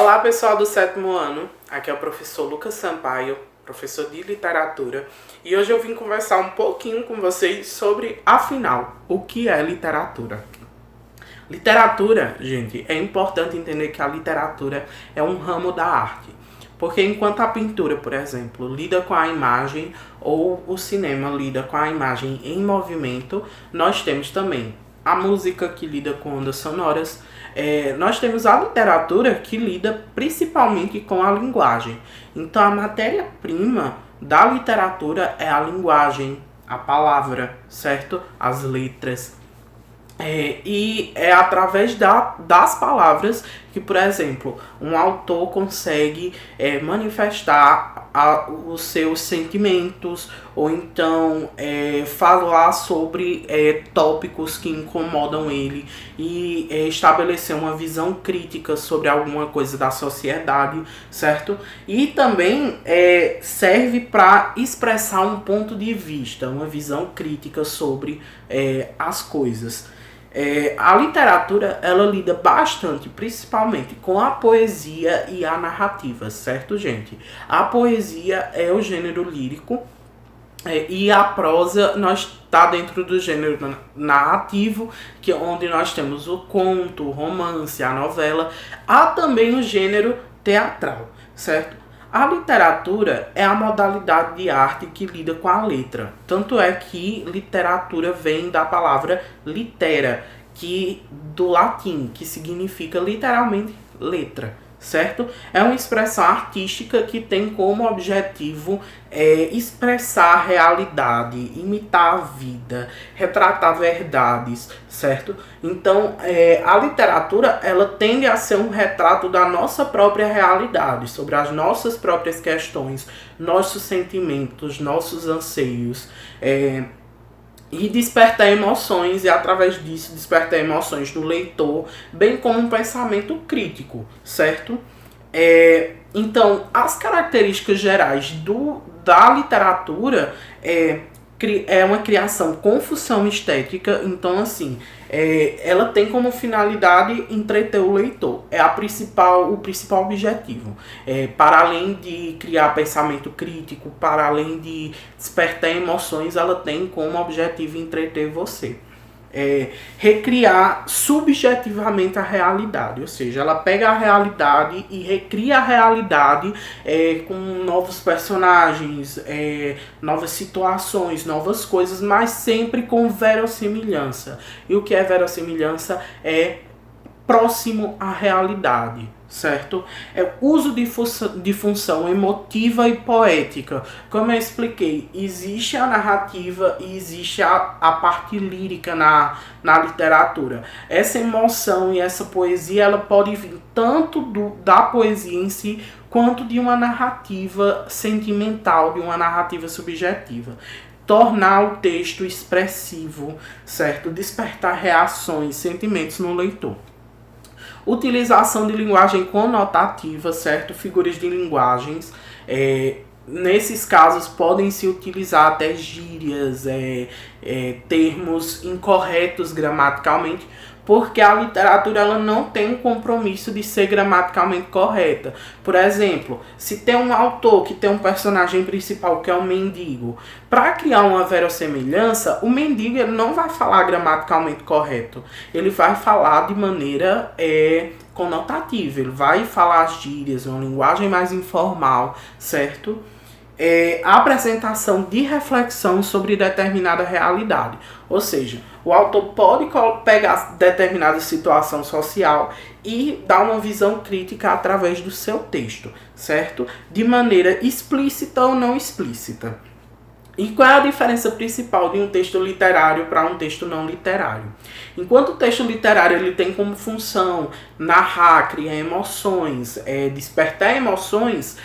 Olá pessoal do 7º ano, aqui é o professor Lucas Sampaio, professor de literatura, e hoje eu vim conversar um pouquinho com vocês sobre, afinal, o que é literatura. Literatura, gente, é importante entender que a literatura é um ramo da arte, porque enquanto a pintura, por exemplo, lida com a imagem ou o cinema lida com a imagem em movimento, nós temos também a música que lida com ondas sonoras, nós temos a literatura que lida principalmente com a linguagem. Então a matéria-prima da literatura é a linguagem, a palavra, certo? As letras. E é através das palavras que, por exemplo, um autor consegue manifestar os seus sentimentos, ou então falar sobre tópicos que incomodam ele e estabelecer uma visão crítica sobre alguma coisa da sociedade, certo? E também serve para expressar um ponto de vista, uma visão crítica sobre as coisas. A literatura, ela lida bastante, principalmente, com a poesia e a narrativa, certo, gente? A poesia é o gênero lírico e a prosa está dentro do gênero narrativo, que é onde nós temos o conto, o romance, a novela. Há também o gênero teatral, certo? A literatura é a modalidade de arte que lida com a letra. Tanto é que literatura vem da palavra litera, do latim, que significa literalmente letra, certo? É uma expressão artística que tem como objetivo expressar a realidade, imitar a vida, retratar verdades, certo? Então, a literatura, ela tende a ser um retrato da nossa própria realidade, sobre as nossas próprias questões, nossos sentimentos, nossos anseios, e despertar emoções, e através disso despertar emoções no leitor, bem como um pensamento crítico, certo? Então, as características gerais da literatura é uma criação com função estética. Então, assim, ela tem como finalidade entreter o leitor. É o principal objetivo. Para além de criar pensamento crítico, para além de despertar emoções, ela tem como objetivo entreter você. Recriar subjetivamente a realidade, ou seja, ela pega a realidade e recria a realidade com novos personagens, novas situações, novas coisas, mas sempre com verossimilhança. E o que é verossimilhança? É próximo à realidade, certo? É uso de função emotiva e poética. Como eu expliquei, existe a narrativa e existe a parte lírica na literatura. Essa emoção e essa poesia, ela pode vir tanto da poesia em si, quanto de uma narrativa sentimental, de uma narrativa subjetiva. Tornar o texto expressivo, certo? Despertar reações, sentimentos no leitor. Utilização de linguagem conotativa, certo? Figuras de linguagens. Nesses casos podem se utilizar até gírias, termos incorretos gramaticalmente, porque a literatura ela não tem um compromisso de ser gramaticalmente correta. Por exemplo, se tem um autor que tem um personagem principal que é um mendigo, para criar uma verossemelhança, o mendigo ele não vai falar gramaticalmente correto. Ele vai falar de maneira conotativa, ele vai falar as gírias, uma linguagem mais informal, certo? A apresentação de reflexão sobre determinada realidade. Ou seja, o autor pode pegar determinada situação social e dar uma visão crítica através do seu texto, certo? De maneira explícita ou não explícita. E qual é a diferença principal de um texto literário para um texto não literário? Enquanto o texto literário ele tem como função narrar, criar emoções, despertar emoções,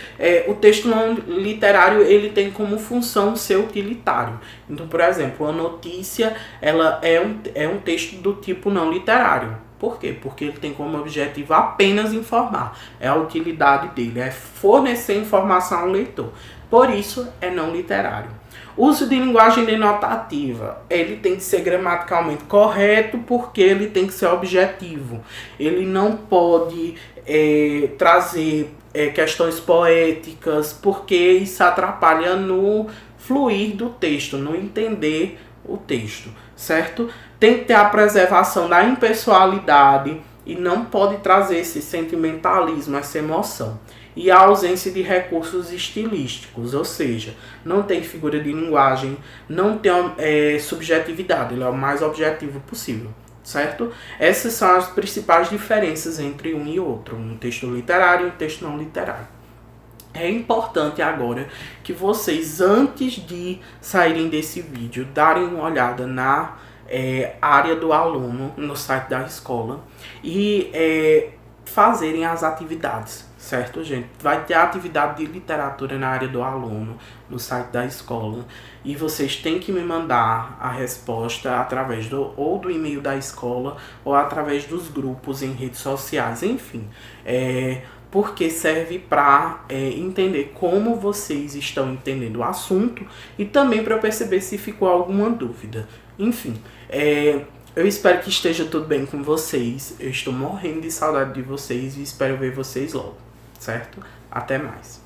o texto não literário ele tem como função ser utilitário. Então, por exemplo, a notícia ela é um texto do tipo não literário. Por quê? Porque ele tem como objetivo apenas informar. É a utilidade dele, é fornecer informação ao leitor. Por isso é não literário. Uso de linguagem denotativa. Ele tem que ser gramaticalmente correto porque ele tem que ser objetivo. Ele não pode trazer questões poéticas porque isso atrapalha no fluir do texto, no entender o texto, certo? Tem que ter a preservação da impessoalidade e não pode trazer esse sentimentalismo, essa emoção. E a ausência de recursos estilísticos, ou seja, não tem figura de linguagem, não tem subjetividade, ele é o mais objetivo possível, certo? Essas são as principais diferenças entre um e outro, um texto literário e um texto não literário. É importante agora que vocês, antes de saírem desse vídeo, darem uma olhada na área do aluno, no site da escola, e fazerem as atividades, certo, gente? Vai ter a atividade de literatura na área do aluno, no site da escola, e vocês têm que me mandar a resposta através ou do e-mail da escola, ou através dos grupos em redes sociais, enfim. Porque serve para entender como vocês estão entendendo o assunto e também para eu perceber se ficou alguma dúvida. Enfim, eu espero que esteja tudo bem com vocês. Eu estou morrendo de saudade de vocês e espero ver vocês logo, certo? Até mais.